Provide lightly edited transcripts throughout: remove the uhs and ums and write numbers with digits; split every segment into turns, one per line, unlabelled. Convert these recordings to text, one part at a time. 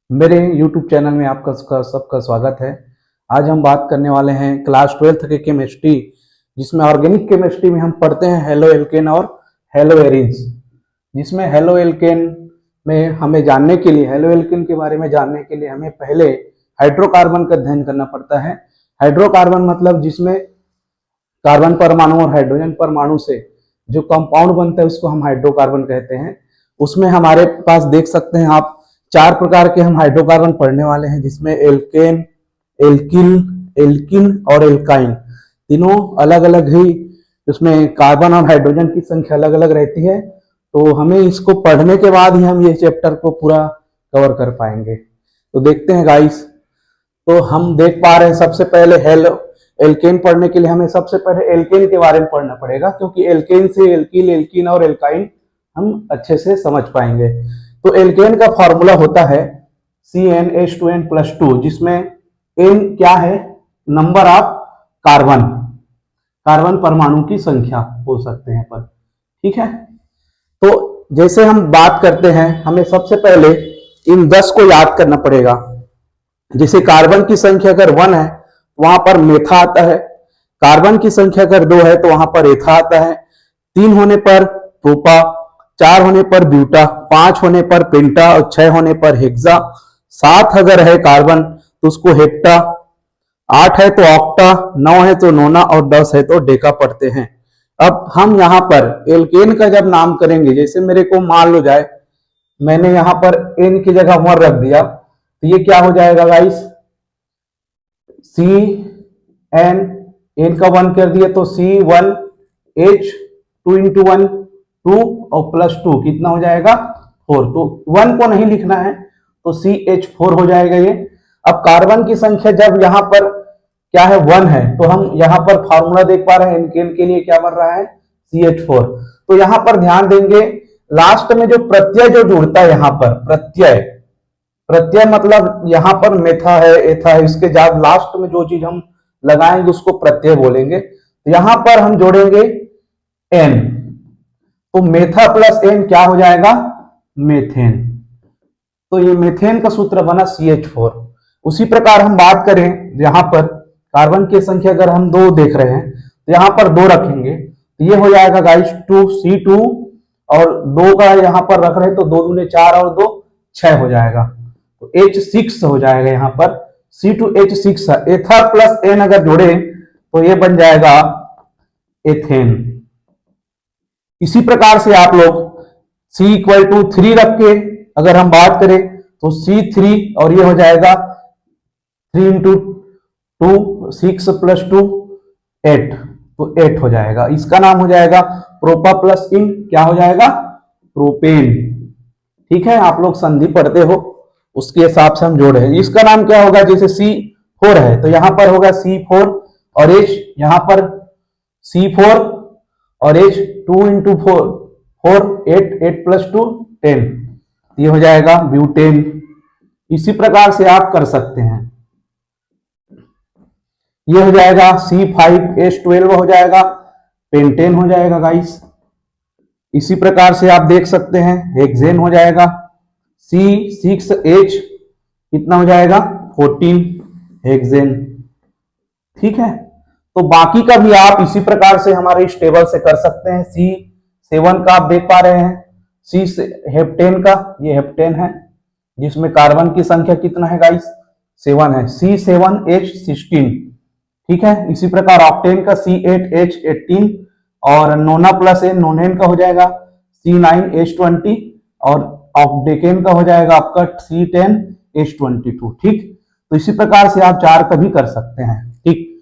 मेरे YouTube channel में आपका सबका स्वागत है। आज हम बात करने वाले हैं क्लास 12th के केमिस्ट्री, जिसमें ऑर्गेनिक केमिस्ट्री में हम पढ़ते हैं हेलो एल्केन और हेलो एरिन्स। जिसमें हेलो एल्केन में हमें जानने के लिए, हेलो एल्केन के बारे में जानने के लिए हमें पहले हाइड्रोकार्बन का अध्ययन करना पड़ता है। हाइड्रोकार्बन मतलब जिसमें कार्बन परमाणु और हाइड्रोजन परमाणु से जो कंपाउंड बनता है उसको हम हाइड्रोकार्बन कहते हैं। उसमें हमारे पास देख सकते हैं आप 4 प्रकार के हम हाइड्रोकार्बन पढ़ने वाले हैं, जिसमें एल्केन, एल्किल, एल्किन और एल्काइन। तीनों अलग अलग ही उसमें कार्बन और हाइड्रोजन की संख्या अलग अलग रहती है। तो हमें इसको पढ़ने के बाद ही हम ये चैप्टर को पूरा कवर कर पाएंगे। तो देखते हैं गाइस। तो हम देख पा रहे हैं सबसे पहले हेलो एल्केन पढ़ने के लिए हमें सबसे पहले एल्केन के बारे में पढ़ना पड़ेगा, क्योंकि एल्केन से एल्किल, एल्किन और एल्काइन हम अच्छे से समझ पाएंगे। तो एल्केन का फॉर्मूला होता है CnH2n+2, जिसमें n क्या है? नंबर ऑफ कार्बन, कार्बन परमाणु की संख्या बोल सकते हैं पर, ठीक है। तो जैसे हम बात करते हैं, हमें सबसे पहले इन 10 को याद करना पड़ेगा। जैसे कार्बन की संख्या अगर 1 है वहां पर मेथा आता है, कार्बन की संख्या अगर 2 है तो वहां पर एथा आता है, 3 होने पर प्रोपा, 4 होने पर ब्यूटा, 5 होने पर पेंटा और 6 होने पर हेक्सा, 7 अगर है कार्बन तो उसको हेप्टा, 8 है तो ऑक्टा, 9 है तो नोना और 10 है तो डेका पढ़ते हैं। अब हम यहाँ पर एल्केन का जब नाम करेंगे, जैसे मेरे को मान लो जाए मैंने यहाँ पर n की जगह 1 रख दिया, तो ये क्या हो जाएगा गाइस? CN, n का 1 कर दिया तो C1H, 2 इंटू 1 2 और +2 कितना हो जाएगा? 4। तो 1 को नहीं लिखना है तो CH4 हो जाएगा ये। अब कार्बन की संख्या जब यहाँ पर क्या है? 1 है, तो हम यहाँ पर फॉर्मूला देख पा रहे हैं एल्केन के लिए क्या बन रहा है? CH4। तो यहाँ पर ध्यान देंगे, लास्ट में जो प्रत्यय जो जुड़ता है, यहाँ पर प्रत्यय, प्रत्यय मतलब यहाँ पर मेथा है, एथा है, इसके जब लास्ट में जो चीज हम लगाएंगे उसको प्रत्यय बोलेंगे। तो यहाँ पर हम जोड़ेंगे n, तो मेथा प्लस n क्या हो जाएगा? मेथेन। तो ये मेथेन का सूत्र बना CH4। उसी प्रकार हम बात करें, यहाँ पर कार्बन की संख्या अगर हम 2 देख रहे हैं तो यहाँ पर 2 रखेंगे, तो ये हो जाएगा गाइस 2C2, और 2 का यहाँ पर रख रहे हैं तो 2 दूने 4 और 2 6 हो जाएगा, तो H6 हो जाएगा। यहाँ पर C2H6 है। एथा प्लस n अगर जोड़े तो ये बन जाएगा एथेन। इसी प्रकार से आप लोग C = 3 रख के अगर हम बात करें तो C3, और ये हो जाएगा 3 इंटू 2 6 + 2 8, तो 8 हो जाएगा। इसका नाम हो जाएगा प्रोपा प्लस इन क्या हो जाएगा? प्रोपेन। ठीक है, आप लोग संधि पढ़ते हो उसके हिसाब से हम जोड़े हैं। इसका नाम क्या होगा? जैसे C4 है तो यहां पर होगा C4 और H, यहां पर C4 और H 2 इंटू 4 8 8 + 2 10, ये हो जाएगा ब्यूटेन। इसी प्रकार से आप कर सकते हैं। ये हो जाएगा C5H12 हो जाएगा, पेंटेन हो जाएगा गाइस। इसी प्रकार से आप देख सकते हैं हेक्सेन हो जाएगा, C6H कितना हो जाएगा? 14 हेक्सेन। ठीक है, तो बाकी का भी आप इसी प्रकार से हमारे इस टेबल से कर सकते हैं। C7 का आप देख पा रहे हैं, हेप्टेन का, ये हेप्टेन है जिसमें कार्बन की संख्या कितना है गाइस? 7 है, C7H16। ठीक है, इसी प्रकार ऑक्टेन का C8H18, और नोना प्लस n नोनेन का हो जाएगा C9H20, और ऑक्टेकेन का हो जाएगा आपका C10H22। ठीक, तो इसी प्रकार से आप 4 का भी कर सकते हैं। ठीक,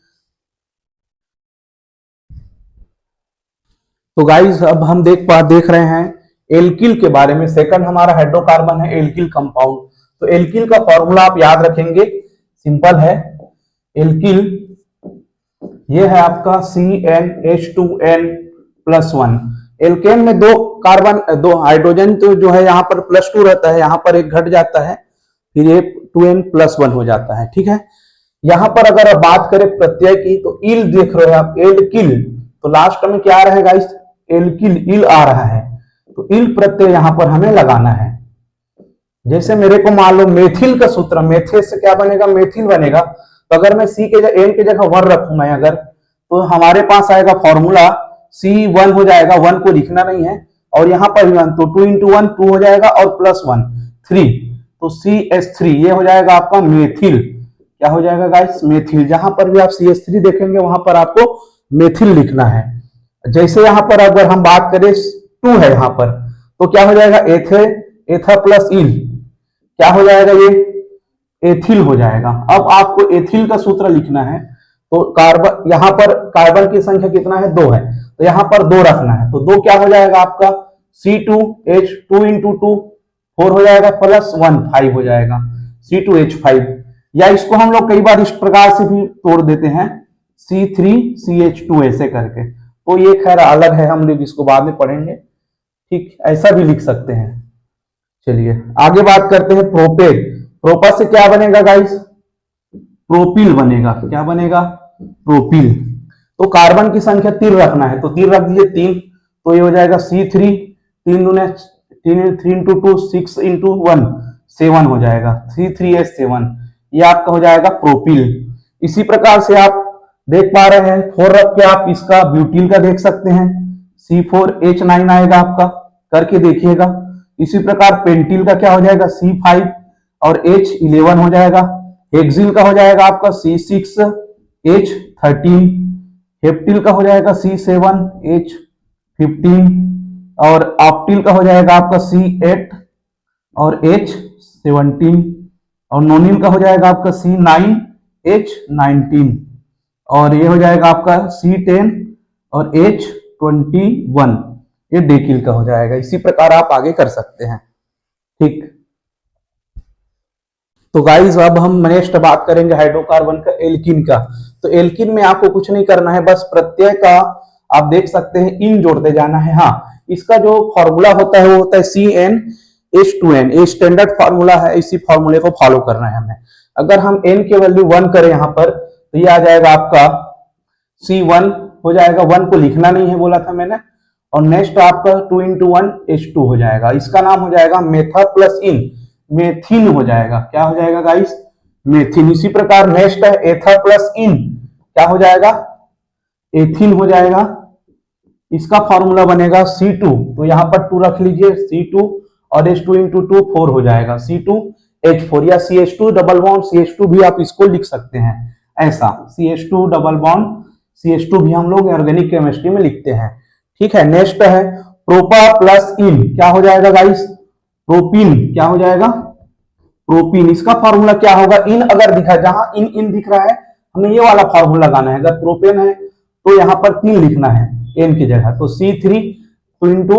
तो गाइस अब हम देख रहे हैं एल्किल के बारे में। सेकंड हमारा हाइड्रोकार्बन है एल्किल कंपाउंड। तो एल्किल का फॉर्मूला आप याद रखेंगे, सिंपल है। एल्किल ये है आपका CnH2n+1। एल्केन में 2 कार्बन, 2 हाइड्रोजन तो जो है यहाँ पर +2 रहता है, यहाँ पर एक घट जाता है, फिर ये 2n+1 हो जाता है। ठीक है, यहाँ पर अगर आप बात करें प्रत्यय की तो इल देख रहे हो आप, एल्किल, तो लास्ट में क्या आ रहा है गाइस? एल्किल, इल आ रहा है, तो इल प्रत्यय यहाँ पर हमें लगाना है। जैसे मेरे को मान लो मेथिल का सूत्र, मेथिल से क्या बनेगा, मेथिल बनेगा। तो अगर मैं सी के जगह एन की जगह वन रखूं मैं अगर, तो हमारे पास आएगा फॉर्मूला C1 हो जाएगा, वन को लिखना नहीं है, और यहाँ पर भी वन, तो 2 इंटू वन 2 हो जाएगा, और प्लस वन 3, तो CH3 ये हो जाएगा आपका मेथिल। क्या हो जाएगा गाइस, मेथिल। जहां पर भी आप CH3 देखेंगे वहां पर आपको मेथिल लिखना है। जैसे यहाँ पर अगर हम बात करें 2 है यहाँ पर, तो क्या हो जाएगा, एथे एथा प्लस इल, क्या हो जाएगा, ये एथिल हो जाएगा। अब आपको एथिल का सूत्र लिखना है, तो कार्बन, यहाँ पर कार्बन की संख्या कितना है, 2 है, तो यहाँ पर 2 रखना है, तो 2 क्या हो जाएगा आपका C2H2 इंटू 2 4 हो जाएगा, प्लस 1 5 हो जाएगा, C2H5। या इसको हम लोग कई बार इस प्रकार से भी तोड़ देते हैं, C3CH2 ऐसे करके, तो ये खैर अलग है, हम लोग इसको बाद में पढ़ेंगे, ठीक, ऐसा भी लिख सकते हैं। चलिए आगे बात करते हैं प्रोपेल। प्रोपा से क्या बनेगा गाइस, प्रोपिल बनेगा। क्या बनेगा, प्रोपिल। तो कार्बन की संख्या 3 रखना है, तो 3 रख दीजिए, 3, तो ये हो जाएगा C3, 3 दूने 3 इंटू 2 6 इंटू 1 7 हो जाएगा, C3H7, ये आपका हो जाएगा प्रोपिल। इसी प्रकार से आप देख पा रहे हैं 4 रख के आप इसका ब्यूटिल का देख सकते हैं, C4H9 आएगा आपका, करके देखिएगा। इसी प्रकार पेंटिल का क्या हो जाएगा, C5 और H11 हो जाएगा। हेक्सिल का हो जाएगा आपका C6H13, हेप्टिल का हो जाएगा C7H15, और ऑप्टिल का हो जाएगा आपका C8 और H17, और नोनिल का हो जाएगा आपका C9H19, और ये हो जाएगा आपका C10 और H21, ये डेकिल का हो जाएगा। इसी प्रकार आप आगे कर सकते हैं, ठीक। तो गाइस अब हम नेक्स्ट बात करेंगे हाइड्रोकार्बन का, एल्किन का। तो एल्किन में आपको कुछ नहीं करना है, बस प्रत्यय का आप देख सकते हैं इन जोड़ते जाना है। हाँ, इसका जो फॉर्मूला होता है वो होता है CnH2n, ये स्टैंडर्ड फॉर्मूला है, इसी फॉर्मूले को फॉलो करना है हमें। अगर हम n की वैल्यू 1 करें यहाँ पर, तो ये आ जाएगा आपका C1 हो जाएगा, 1 को लिखना नहीं है बोला था मैंने, और नेक्स्ट आपका 2 इंटू 1 H2 हो जाएगा, इसका नाम हो जाएगा मेथा प्लस इन, मेथिन हो जाएगा। क्या हो जाएगा गाइस, मेथिन। इसी प्रकार नेक्स्ट है एथा प्लस इन, क्या हो जाएगा, एथिन हो जाएगा। इसका फॉर्मूला बनेगा C2, तो यहां पर 2 रख लीजिए, C2 और H2 इंटू 2 4 हो जाएगा, C2H4, या CH2 डबल बॉन्ड CH2 भी आप इसको लिख सकते हैं ऐसा, CH2 डबल बॉन्ड CH2 भी हम लोग ऑर्गेनिक केमिस्ट्री में लिखते हैं, ठीक है। नेक्स्ट है प्रोपा प्लस इन, क्या हो जाएगा गाइस, प्रोपिन। क्या हो जाएगा, प्रोपिन। इसका फॉर्मूला क्या होगा, इन अगर दिखा, जहां इन इन दिख रहा है हमें ये वाला फॉर्मूला लगाना है। अगर प्रोपेन है तो यहाँ पर 3 लिखना है एन की जगह, तो C3 2 इंटू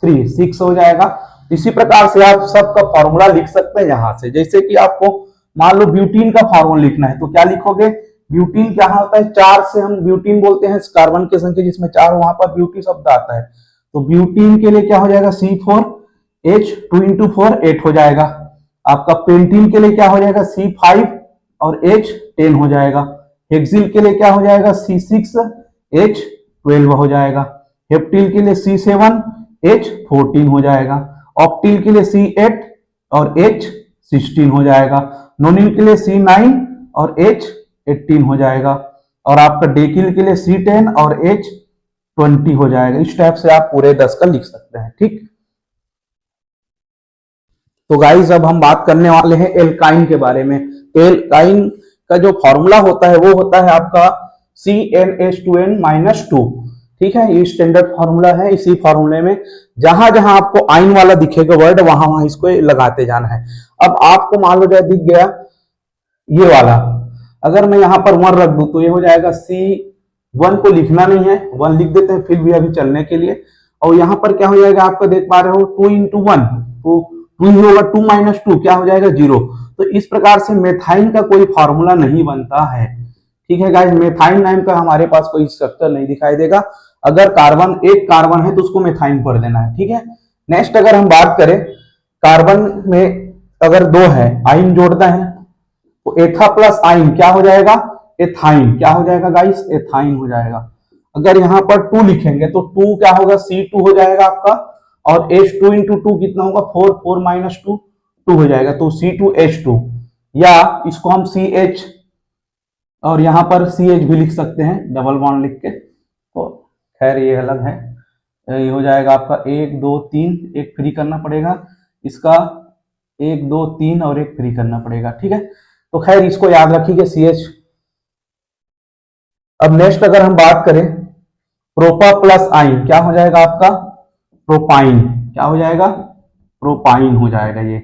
3 6 हो जाएगा। इसी प्रकार से आप सबका फॉर्मूला लिख सकते हैं यहां से। जैसे कि आपको मान लो ब्यूटीन का फॉर्मूला लिखना है, तो क्या लिखोगे, ब्यूटीन क्या होता है, 4 से हम ब्यूटीन बोलते हैं, कार्बन की संख्या जिसमें 4 वहां पर ब्यूटी शब्द आता है। तो ब्यूटीन के लिए क्या हो जाएगा, C4H 2 इंटू 4 8 हो जाएगा। आपका पेंटीन के लिए क्या हो जाएगा, C5 और H10 हो जाएगा। हेक्सिल के लिए क्या हो जाएगा, C6H12 हो जाएगा। हेप्टिल के लिए C7H14 हो जाएगा। ऑक्टिल के लिए C8 और H16 हो जाएगा। नोनिल के लिए C9 और H18 हो जाएगा। और आपका डेकिल के लिए C10 और H20 हो जाएगा। इस टाइप से आप पूरे 10 का लिख सकते हैं, ठीक। तो गाइस अब हम बात करने वाले हैं एल्काइन के बारे में। एल्काइन का जो फॉर्मूला होता है वो होता है आपका CnH2n-2, ठीक है। ये स्टैंडर्ड फॉर्मूला है। इसी फॉर्मूले में जहां जहां आपको आइन वाला दिखेगा वर्ड, वहां वहां इसको लगाते जाना है। अब आपको मान लो जाए दिख गया ये वाला, अगर मैं यहाँ पर 1 रख दूं तो ये हो जाएगा C1 को लिखना नहीं है, 1 लिख देते हैं फिर भी अभी चलने के लिए। और यहाँ पर क्या हो जाएगा, आपका देख पा रहे हो 2 इंटू 1, तो 2 ही होगा, 2 माइनस 2 क्या हो जाएगा 0। तो इस प्रकार से मेथाइन का कोई फॉर्मूला नहीं बनता है, ठीक है गाइस। मेथाइन नाम का हमारे पास कोई स्ट्रक्चर नहीं दिखाई देगा। अगर कार्बन एक कार्बन है तो उसको मेथाइन पढ़ देना है, ठीक है। नेक्स्ट अगर हम बात करें कार्बन में अगर 2 है, आइन जोड़ता है, तो एथा प्लस आइन क्या हो जाएगा, एथाइन। क्या हो जाएगा गाइस, एथाइन हो जाएगा। अगर यहाँ पर 2 लिखेंगे तो 2 क्या होगा, C2 हो जाएगा आपका। और H2 इंटू 2 कितना होगा, 4, 4 माइनस 2 टू हो जाएगा, तो C2H2, या इसको हम CH और यहां पर CH भी लिख सकते हैं डबल बॉन्ड लिख के, तो खैर ये अलग है। ये हो जाएगा आपका 1 2 3, एक फ्री करना पड़ेगा इसका, 1 2 3 और एक फ्री करना पड़ेगा, ठीक है। तो खैर इसको याद रखिए CH। अब नेक्स्ट अगर हम बात करें प्रोपा प्लस आइन, क्या हो जाएगा आपका प्रोपाइन, क्या हो जाएगा प्रोपाइन हो जाएगा ये।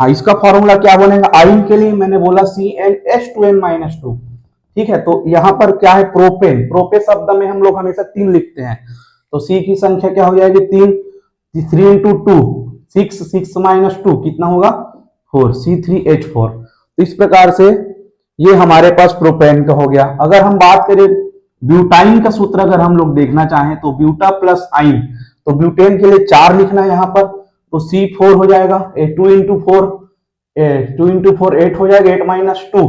हाँ, इसका फॉर्मूला क्या बनेगा, आइन के लिए मैंने बोला CnH2n-2, ठीक है। तो यहां पर क्या है प्रोपेन, प्रोपे शब्द में हम लोग हमेशा 3 लिखते हैं, तो C की संख्या क्या हो जाएगी 3, 3 इंटू 2 6, 6 माइनस 2 कितना होगा 4, C3H4। तो इस प्रकार से ये हमारे पास प्रोपेन का हो गया। अगर हम बात करें ब्यूटाइन का सूत्र अगर हम लोग देखना चाहें तो ब्यूटा प्लस आइन, तो ब्यूटेन के लिए 4 लिखना है यहाँ पर, तो C4 हो जाएगा 2 इंटू 4, 2 इंटू 4 8 हो जाएगा, 8 माइनस 2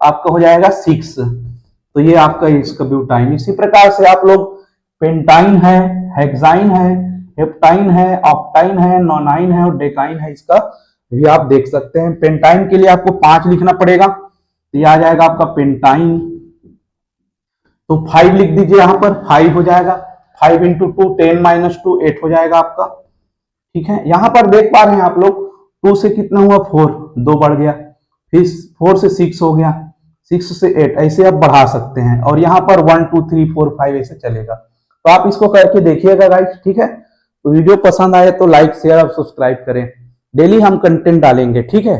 आपका हो जाएगा 6। तो ये आपका इसका ब्यूटाइन। इसी प्रकार से आप लोग पेंटाइन है, हेक्साइन है, हेप्टाइन है, ऑक्टाइन है, नोनाइन है और डेकाइन है, इसका भी आप देख सकते हैं। पेंटाइन के लिए आपको 5 लिखना पड़ेगा, तो ये आ जाएगा आपका पेंटाइन, तो 5 लिख दीजिए यहाँ पर, 5 हो जाएगा, 5 इंटू 2 10 माइनस 2 8 हो जाएगा आपका, ठीक है। यहाँ पर देख पा रहे हैं आप लोग 2 से कितना हुआ 4, 2 बढ़ गया, फिर 4 से 6 हो गया, 6 से 8, ऐसे आप बढ़ा सकते हैं, और यहाँ पर 1 2 3 4 5 ऐसे चलेगा। तो आप इसको करके देखिएगा गाइस, ठीक है। तो वीडियो पसंद आए तो लाइक शेयर और सब्सक्राइब करें, डेली हम कंटेंट डालेंगे, ठीक है।